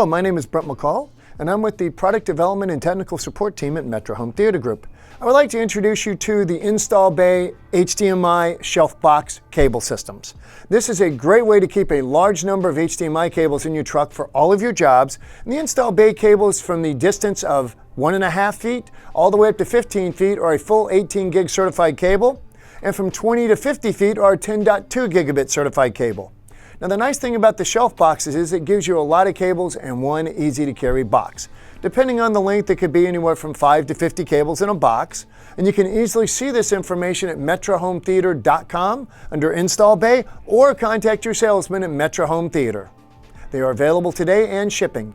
Hello, my name is Brent McCall, and I'm with the Product Development and Technical Support team at Metro Home Theater Group. I would like to introduce you to the Install Bay HDMI shelf box cable systems. This is a great way to keep a large number of HDMI cables in your truck for all of your jobs. And the Install Bay cables from the distance of 1.5 feet all the way up to 15 feet are a full 18 gig certified cable, and from 20 to 50 feet are a 10.2 gigabit certified cable. Now the nice thing about the shelf boxes is it gives you a lot of cables in one easy to carry box. Depending on the length, it could be anywhere from 5 to 50 cables in a box. And you can easily see this information at metrohometheater.com under Install Bay, or contact your salesman at Metro Home Theater. They are available today and shipping.